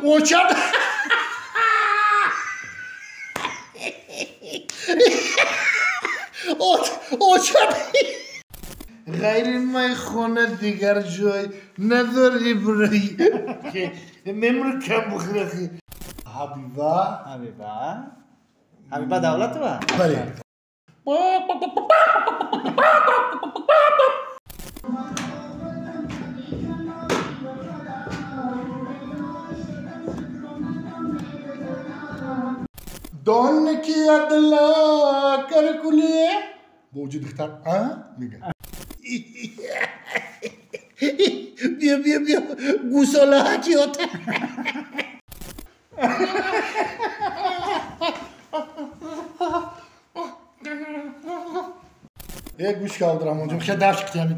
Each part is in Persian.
اوچد اوچد غیر میخونه دیگر جای نداری برای که ممر کم بخیرخی حبیبه دولت و بله دون کی ادلا کرکولیه بوجود اختار میگه بیا گوساله هاکی ہوتا یک گوش کالدرم اونجا میخواد درش کتیمی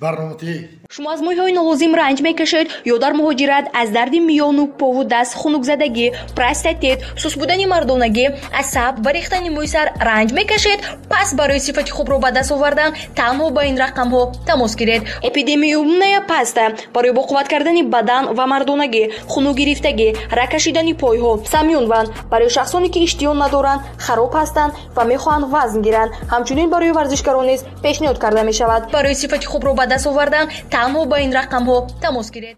برنامه شما از مویهای نالازم رنج میکشید یا در مهاجرت از درد میان و پا و دست خنک زدگی، پراستاتیت، سوس بودن مردانگی، عصب و ریختن موی سر رنج میکشید؟ پس برای صفت خوب رو به دست آوردن تنها با این رقم ها تماس گیرید. اپیدمیوم پستا برای با قوت کردن بدن و مردانگی، خنک گرفتگی، رگ کشیدن پای ها، سمیون برای شخصانی که اشتیان ندارند، خراب هستند و میخواهند وزن گیرند، همچنین برای ورزشکاران نیز پیشنهاد کرده می شود. برای صفت خوب رو به دست آوردن تنها با این رقم ها تماس گیرید.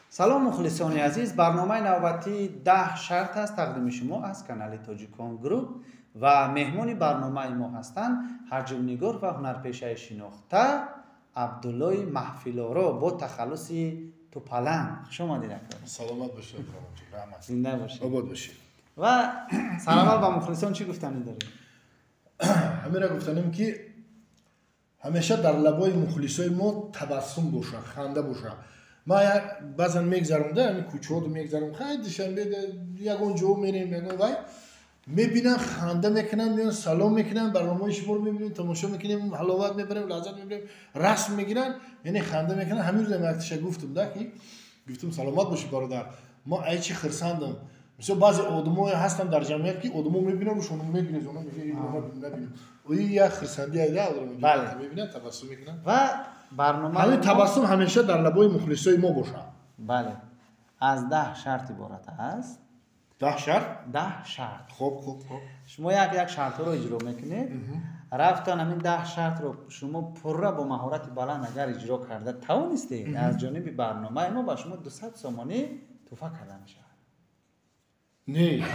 سلام مخلصان عزیز، برنامه نوبتی 10 شرط است تقدیم شما از کانال تاجیکان گروپ و مهمانی برنامه ما هستند هرجونیگار و هنرپیشه شناخته عبدالله محفل‌آرا با تخلصی توپلنگ. شما دیدکتر سلامت باشید رحمت زنده باشید آباد باشید. و سلام با مخلصان چی گفتنی دارید؟ همین را گفتنیم که همیشه در لبای مخلصای ما تبسم باشه، خنده باشه. ما بعضا میگذرونده همین کوچه رو میگذرم خیلی دوشنبه یگان جو میریم یگان وای میبینن خنده میکنن میان سلام میکنن برنامه شما رو میبینیم تماشا میکنیم حلاوت میبریم لذت میبریم رسم میگیرن یعنی خنده میکنن. همین روز وقتش گفتم ده که گفتم سلامت باشی برادر ما ای چی خرسندم مثلا بعضی آدم‌ها هستن در جمعیت که آدم‌ها میبینن و شما میگیرن اونا میگه اینو نبینم و این یک خرسندی ایده آدم میبینن تبسم میکنن و برنامه همین تبسم همیشه در لبای مخلصای ما باشه. بله از 10 شرط عبارت است. 10 شرط؟ 10 شرط. خب شما یک شرط رو اجرا میکنید رفتن همین 10 شرط رو شما پر با مهارت بلند اگر اجرا کرده توانستید از جانب برنامه ما با شما 200 سومانی تحفه کرده میشه. نه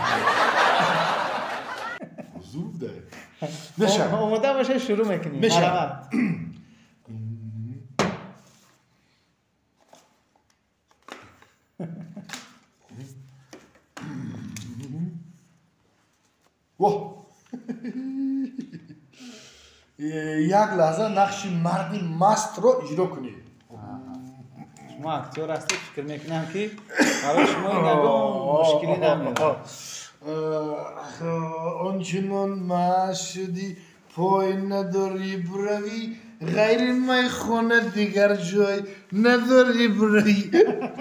زود ده نشه اومده باشه شروع میکنیم. مرحبا. واه یک لحظه نقش مردی مست رو اجرا کنید. شما اکتور هستید فکر میکنم که برای شما این نگاه مشکلی نمیاد. آنچنان مشدی پای نداری بروی غیر میخونه دیگر جای نداری بروی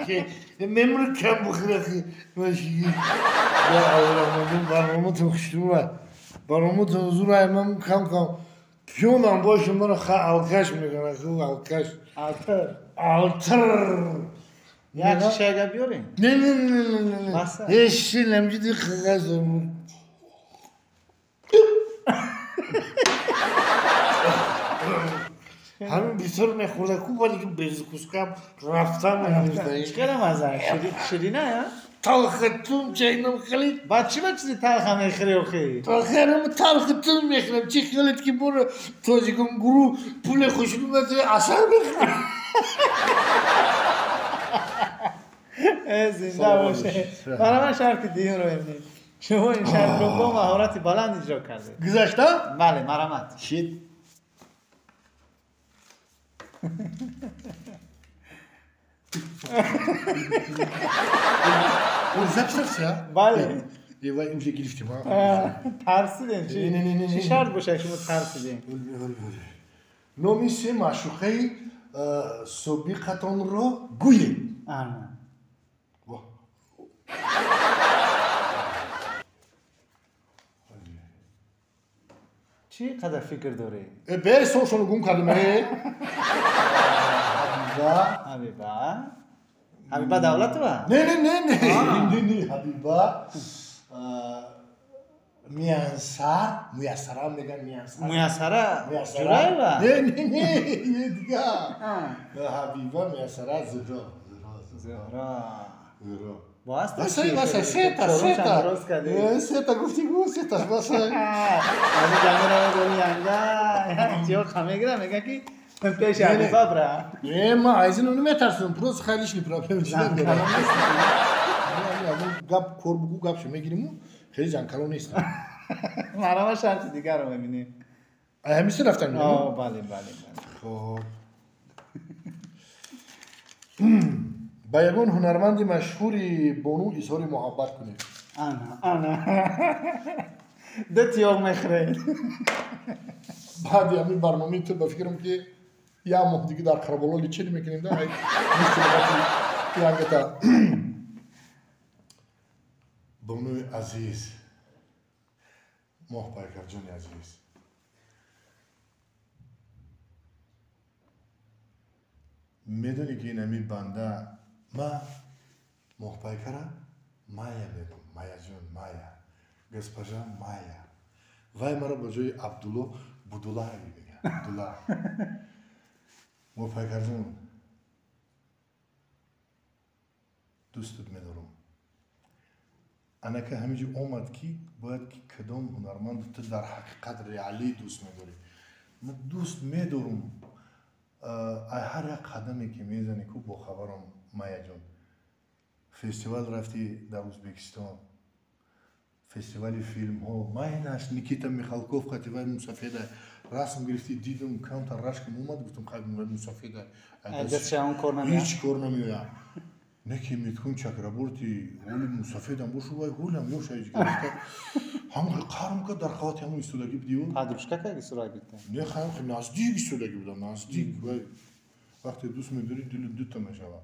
که ممر کم بخیرخی باشی یا اولامدون برنامه تخشتومه برنامه تنظور ایمم کم پیونم باشه منو الکش میکنه خوب الکش التر یک شیشه اگر بیاریم؟ نه یشی نمیدی خیلی همین بیتر میخورده خوب ولی که بیز کسکم رفتم هنوزده چقدر مزه شدی نه یا؟ تلختون چینم خیلی بعد چی با چیزی تلخ میخوری آخی؟ تلختون میخورم چی خیلیت که برو تاجیکم گروه پول خوشنو بده اثر میخورم زنده باشه. برای من شرط دیگه رو ببینید شما این شرط رو با مهارت بلند اجرا کرده گذاشته؟ بله مرحمت شید ورزش ترسیه؟ بله یه وای اینجا گرفتیم ترسیدیم چی شرط باشه شما ترسیدیم؟ نامی سه معشوقه سابقتان را گوییم. چی قدر فکر داری؟ به سوشون گم کردیم حبیبا دولت و؟ نه حبیبا میانسر هم میگن میانسره جورای و؟ نه یه دیگه حبیبا میانسره زهرا واسه سه گفتی واسه از جمعه رو یانگا چیو خمیگره میگه کی پیش حبیبا برا نه ما عايزين نمیترسیم پروز خیلیش نی پرابلم چیه گپ کور بگو گپ شو میگیریم خیلی جنکالو نیست مرا شرط دیگر رو میبینیم همیشه رفتن بله خب با یگون هنرمند مشهوری بونو اظهار محبت کنید انا ده تیاغ میخره بعد همین برنامه تو بفکرم که یا ماه دیگه در کربلا لیچه میکنیم ده یانگتا بونو عزیز ماه پایکر جان عزیز میدونی که این همین بنده ما ماه پایکره مایا میگم مایا جان مایا گسپاجا مایا وای مرا به جای عبدالله بودولا میگن عبدالله ماه پایکر جان دوستت میدارم انا که همینجا اومد کی باید که کدام هنرمند تو در حقیقت ریالی دوست میداری من دوست میدارم هر یک قدمی که میزنی کو با خبرم مایا جان فستیوال رفتی در ازبکستان فستیوال فیلم ها مایناش نیکیتا میخالکوف خطیبای مسافیده رسم گرفتی دیدم کم تا رشکم اومد گفتم خیلی مسافیده دست اون کار نمیاد هیچ کار نمیاد نکی میتکون چکرابورتی هولی مسافیدم بوشو وای هولم یوش ایج گرفته همون قارم که در خاطر همون استودگی بدیو پادرشکا که سرای بیته نه خیلی نزدیک استودگی بودم نزدیک وای وقتی دوست میداری دل دوتا میشود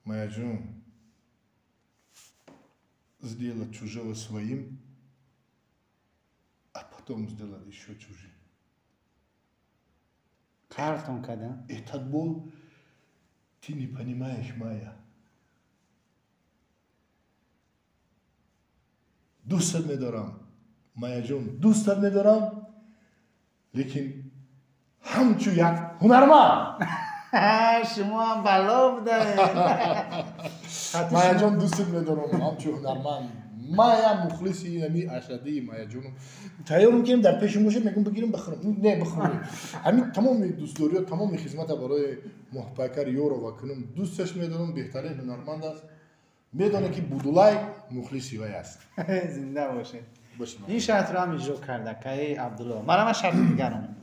моя جون сделать чужого своим, а потом сделать еще чужим. Картон когда? Этот бол ты не понимаешь, Майя. دوستت می‌دارم مایا جون دوستت می‌دارم لیکن همچو یک هنرمند شما هم بلا بودید مایا جون دوستت می‌دارم همچو هنرمند مایا مخلصی نمی اشدی مایا جون تایرم که در پیش موشه میگم بگیرم بخورم نه بخورم همین تمام دوستداری و تمام خدمت برای محبکر یورو و کنم دوستش می‌دارم بهترین هنرمند است میدونه که بودولای مخلصی وای است زنده باشه این شرط رو هم اجرا کرده که عبدالله مرا شرط دیگرم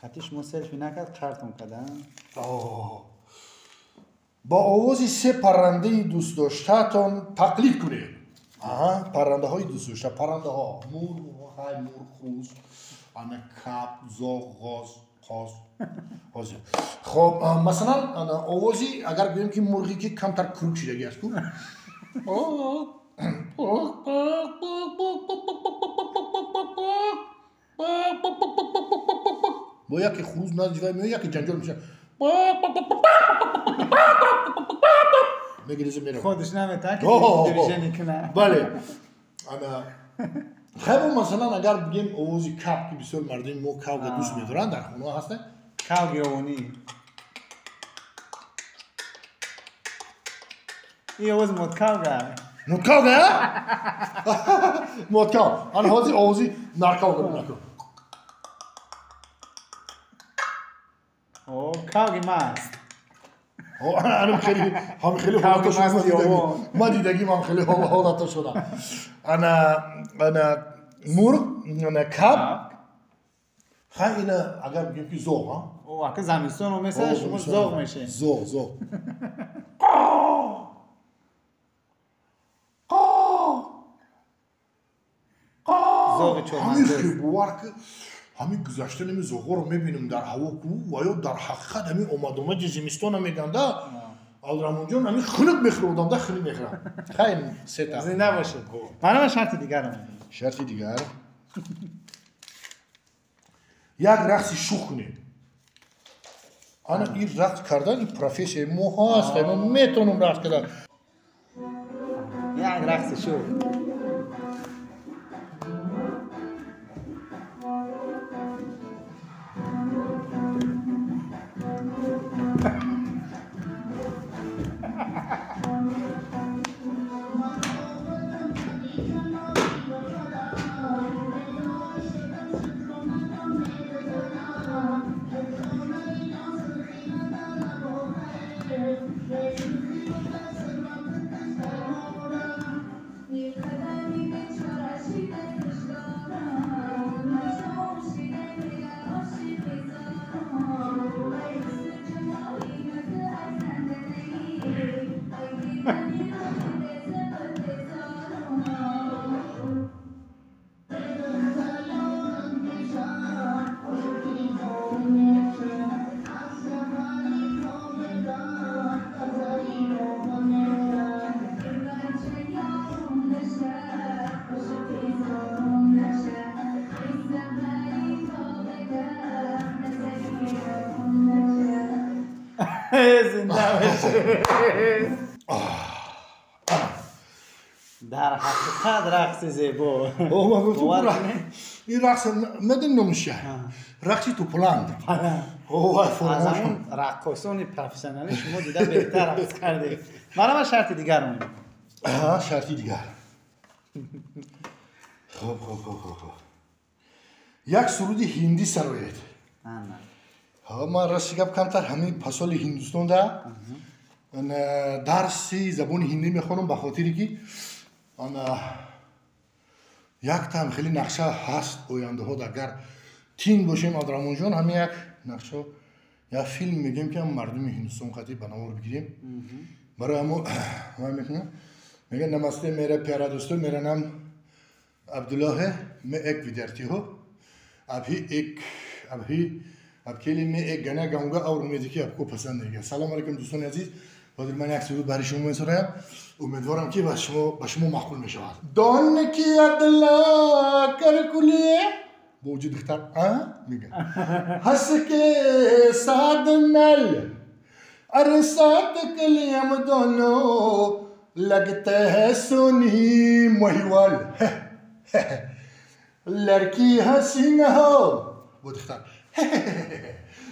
خطیش ما سلفی نکرد کارتون کردن با آوازی سه پرنده دوست داشتهتان تقلید کنید پرنده های دوست داشته پرنده ها مور های مور خوز انا کپ زاغ غاز قاز حاضر خب مثلا آوازی اگر بگیم که مرغی که کمتر کروک شدگی است با یکی خروز نزدیوی میاد یکی جنجال میشه میگریزه میره خودش نمیتونه که دیویژنی کنه بله خب مثلا اگر بگیم آوازی کپ که بسیار مردم ما کپ دوست میدارن در خونه هسته کپ گیوانی این آواز مدکاوگه مدکاوگه؟ مدکاو آن آوازی نرکاوگه نکن کاوگی ماست هم خیلی حالتا شده ما دیدگیم هم خیلی حالتا شده انا مرغ انا کپ خیلی اگر بگیم که زوغ او اگه زمینستان رو مثل شما زوغ میشه زوغ زوغ چورمنده همین بوار که همین گذشته نمی زوغ رو میبینیم در هوا کو و یا در حقیقت همین اومد زمستان میگن ده آلرامون جون همین خنک میخورم ده خیلی میخورم خیلی سه تا زنده باشه منم شرط دیگر رو شرط دیگر یک رقص شوخ کنیم. آن این رقص کردن این پروفسیون ما هست. من میتونم رقص کردن. یک رقص شوخ. زنده باشه. در حقیقت رقص زیبا. ما گفتم این رقص مدن نمیشه. رقصی تو پلند. از همون رقصان پروفسیونالی شما دیده بهتر رقص کرده. من شرط دیگر میگم. شرطی دیگر. خب. یک سرود هندی سرایت. ما راستی گپ کمتر همین پسال هندوستان دا درسی زبان هندی میخونم به خاطری که یک تام خیلی نقشه هست آینده ها اگر تین باشیم آدرامون جان همین یک نقشه یا فیلم میگیم که مردم هندوستان خاطی بنامور بگیریم برای ما میکنم میگه نمسته میره پیارا دوستو میرا نام عبدالله है मैं एक विद्यार्थी हूँ अब के लिए मैं एक गाना गाऊंगा और उम्मीद है कि आपको पसंद आएगा सलाम अलैकुम दोस्तों अजीज और मैं एक सुर बारिश में सुन रहा उम्मीदवार कि बशमो माकूल में शवाद दोन की अदला कर कुलिए वजूद इख्तार मिगा हंस के साथ नल अरे साथ कली हम दोनों लगते हैं सोनी महिवाल लड़की हसीन हो वो इख्तार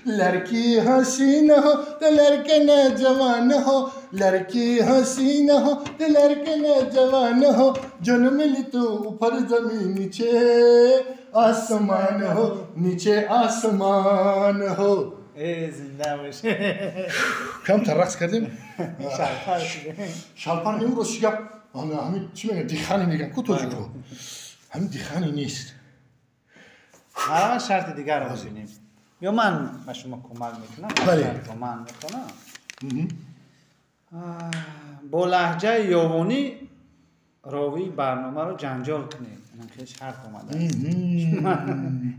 लड़की हसीन हो तो लड़के न जवान हो लड़की हसीन हो तो लड़के न जवान हो जन्म मिली तो ऊपर जमीन नीचे आसमान हो زنده باشه. کم ترقص کردیم شالپان امروز شب همین چی میگن دیخانی میگن کتوجی کو همین دیخانی نیست حالا شرط دیگر رو ببینیم یا من به شما کمک میکنم شرط رو من میکنم با لهجه یاوانی راوی برنامه رو جنجال کنید من خیلی شرط اومده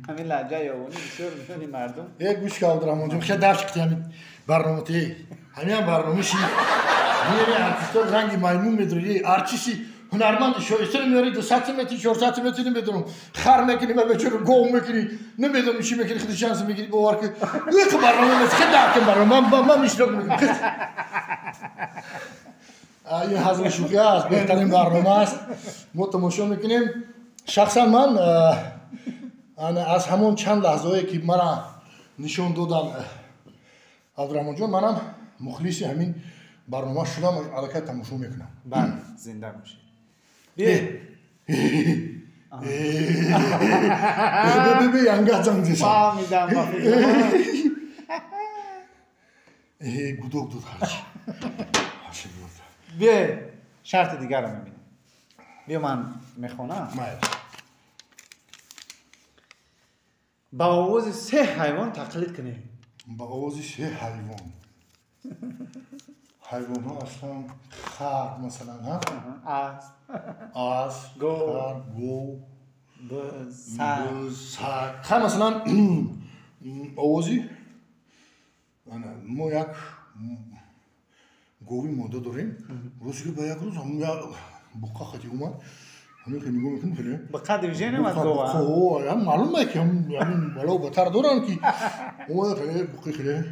همین لهجه یاوانی بسیار میشونی مردم یک گوش که آدرامون جون خیلی درش کتی همین برنامه تی همین برنامه شی میره ارتیستان رنگی مایمون میدونی ارچیسی هنرمند شویستر میاری 200 متر 400 متر نمیدونم خر میکنی و بچه رو گم میکنی نمیدونم چی میکنی خیلی شانس میگیری باور که یک برنامه نیست که درکم برنامه من میشترک میکنم این حضر شوخی است بهترین برنامه است ما تماشا میکنیم شخصا من از همون چند لحظه‌ای که مرا نشون دادن عبدالرحمن جان منم مخلص همین برنامه شدم الکی تماشا میکنم بله زنده باشید بی انگاه زنگ زیشم فهمیدم گودوک دود خرچ بیا شرط دیگر رو میبینیم بیا من میخونم با آواز 3 حیوان تقلید کنی با آواز 3 حیوان حیوان ها اصلا خر مثلا ها اسب خر گو بز سگ خر مثلا آوازی ما یک گوی ماده داریم روزی که به یک روز همون یک بقا خطی اومد همین خیلی نگاه میکنم خیلی به قدر ویژن هم از گوه خواه هم معلومه که هم بالا و بتر دارن که اومده خیلی بقی خیلی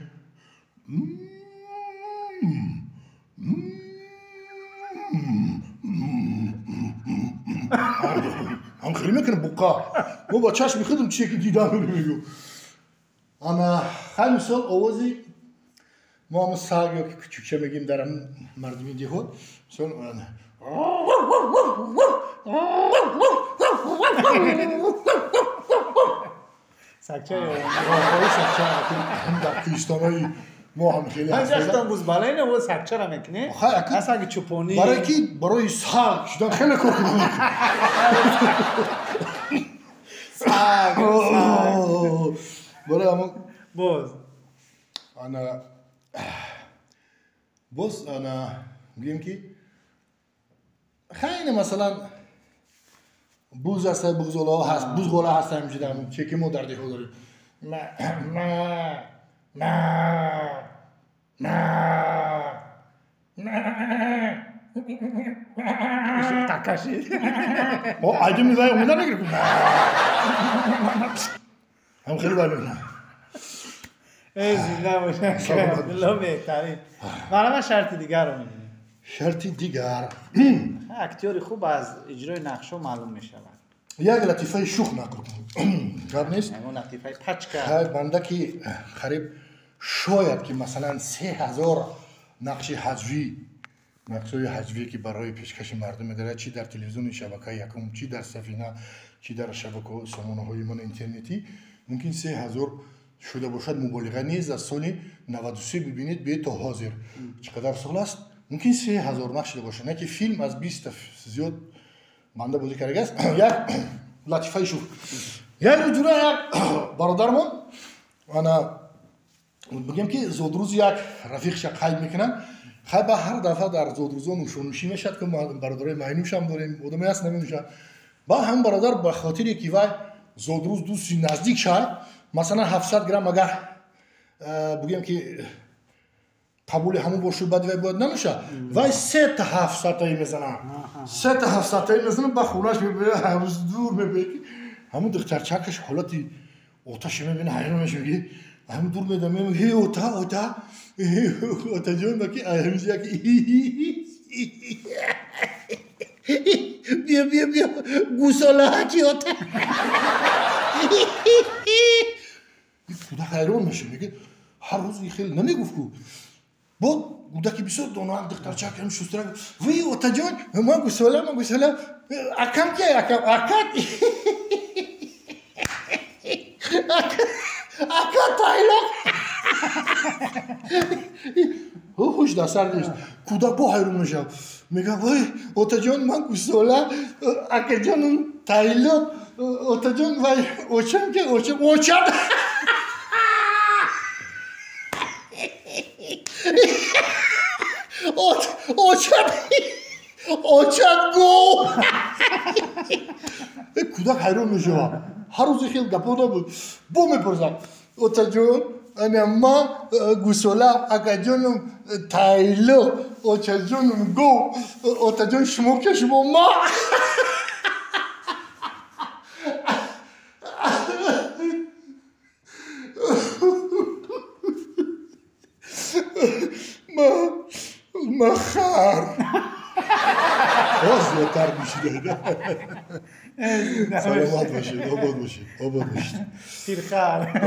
هم خیلی میکنه بقا ما با چشم میخدم چیه که دیدم رو میگو اما خیلی مثال آوازی ما هم ساگ یا که کچوکچه میگیم در مردمی دیهود مثال سکچه یا هم در کریستانایی ما هم خیلی من جاستان بوز بالای نه و سکچه را میکنه اصلا اگه چوپونی برای کی؟ برای ساگ شدن خیلی کار کنم ساگ برای همون باز انا میگیم که خیلی مثلا بوز هست بوزولا هست بوزغولا هست همینجوری چه که ما در دیگه داریم تکشید عجب میزای اومده نگیرم هم خیلی بله زنده باشن بلا بهترین من شرط دیگر رو میبینیم شرط دیگر اکتیوری خوب از اجرای نقشه معلوم میشود یک لطیفه شوخ نکنم گرد نیست اون لطیفه پچ کرد بنده که خریب شاید که مثلا 3000 نقش حذفی نقشای حذفی که برای پیشکش مردم داره چی در تلویزیون شبکه یکم چی در سفینه چی در شبکه سامانه های من اینترنتی ممکن 3000 شده باشد مبالغه نیست از سال 93 ببینید به تا حاضر چقدر سال است ممکن 3000 نقش شده باشه نه که فیلم از 20 زیاد بنده بازی کرده است یک لطیفه شو یک جوره یک برادرمون انا بگم که زودروز یک رفیقش قید میکنن خیلی با هر دفعه در زودروزا نوشونوشی میشد که برادرای ماینوش هم داریم آدمی هست نمیشه با هم برادر به خاطر که وای زودروز دوستی نزدیک شد مثلا 700 گرم اگر بگم که قبول همون باشه بعد باید نمیشه وای 3 تا 700 تایی میزنن 3 تا 700 تایی میزنن با خونش میبره هنوز دور میبره همون دخترچکش حالتی آتش میبینه حیران میشه همون دور میدم میگه هی اوتا جون باکی همیشه که بیا گوساله چی اوتا کودک حیران میشه میگه هر روز خیلی نمیگفت کو بود کودکی بسیار دانو دخترچه هم شستره وی اوتا جون ما گوساله اکم که اکم تایلق هوش در سر نیست کودک با حیرون میشه میگه وای اوتا جان من گوساله اکا جان تایلق اوتا جان وای اوچم که اوچم اوچم گو کودک حیرون میشه هر روز خیلی گپودا بود بو میپرسم اوتا جون انا ما گوسولا اکا جونم تایلو اوچا جونم گو اوتا جون شما که شما ما ما خار زیادتر میشید سلامت باشید آباد باشید پیرخر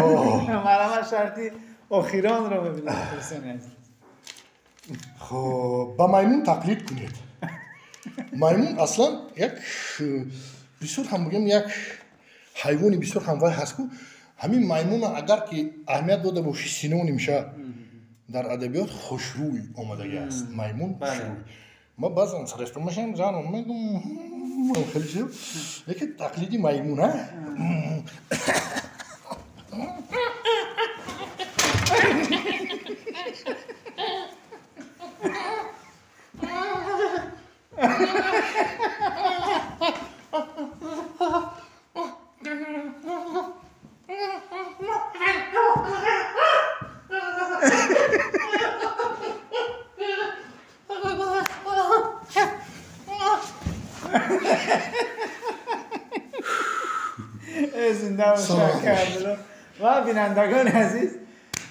مرحبا شرطی اخیران رو ببینید خب با میمون تقلید کنید میمون اصلا یک بسیار هم بگم یک حیوانی بسیار هموای هست که همین میمون اگر که اهمیت داده باشه سینونی میشه در ادبیات خوشروی آمدگی است میمون خوشروی ما بعضا سرشتون میشم جانم میگم خیلی شد یکی تقلیدی میمونه متشکرم. و بینندگان عزیز،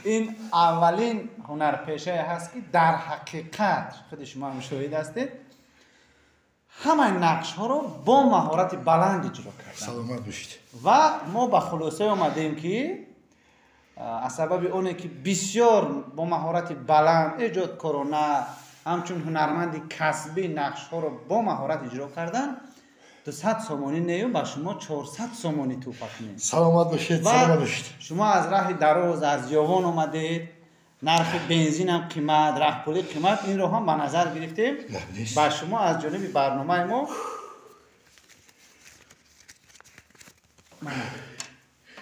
این اولین هنرپیشه هست که در حقیقت خود شما هم شاهد هستید همه نقش ها رو با مهارت بلند اجرا کردن. سلامت باشید. و ما به خلاصه اومدیم که از سبب اونه که بسیار با مهارت بلند ایجاد کرونا همچون هنرمند کسبی نقش ها رو با مهارت اجرا کردن 200 سومانی نیو با شما 400 سومانی توفق کنید. سلامت باشید. سلامت باشید. شما از راه دراز از یاوان اومدید، نرخ بنزین هم قیمت، راه پولی قیمت، این رو هم به نظر گرفتیم. با شما از جانب برنامه ما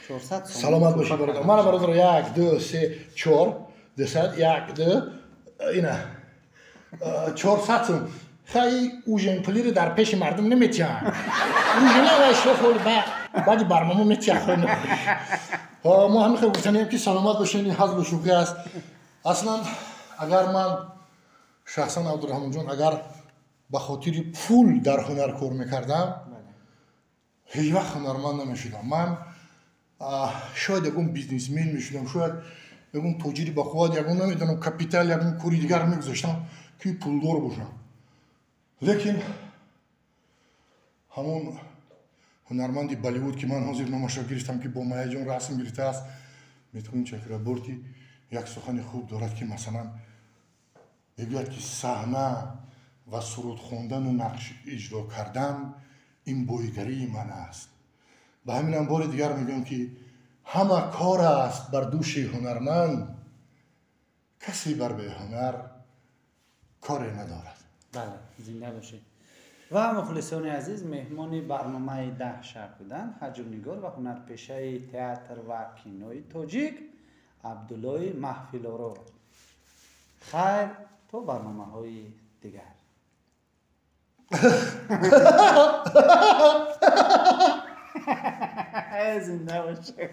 400 سلامت باشید برادر. من برادر 1 2 3 4 200 1 2 اینا 400 سوم. خیلی اوژن پلی رو در پیش مردم نمیتیان. اوژن ها شغل بعد برنامه میتیان. ما هم خیلی گفتنیم که سلامت باشین. این حزب شوخی است. اصلا اگر من شخصا عبدالرحمن جان اگر به خاطر پول در هنر کار میکردم هیچ وقت هنرمند نمیشدم. من شاید یکون بیزنسمن میشدم، شاید یکون تاجری با خود، یکون نمیدونم کپیتال، یکون کاری دیگر میگذاشتم که پولدار باشم. لیکن همون هنرمندی بالیوود که من حاضر نامش را گرفتم که با مایه جان رسم گرفته است، میتونیم چکرابورتی یک سخن خوب دارد که مثلا بگوید که صحنه و سرود خواندن و نقش اجرا کردن این بویگری من است. به همین هم بار دیگر میگم که همه کار است بر دوش هنرمند، کسی بر به هنر کاری ندارد. بله، زنده باشید. و مخلصان عزیز، مهمان برنامه 10 شهر بودن هجرنگار و هنرپیشه تئاتر و کینوی تاجیک عبدالله محفل‌آرا. خیر تو برنامه های دیگر. زنده باشه.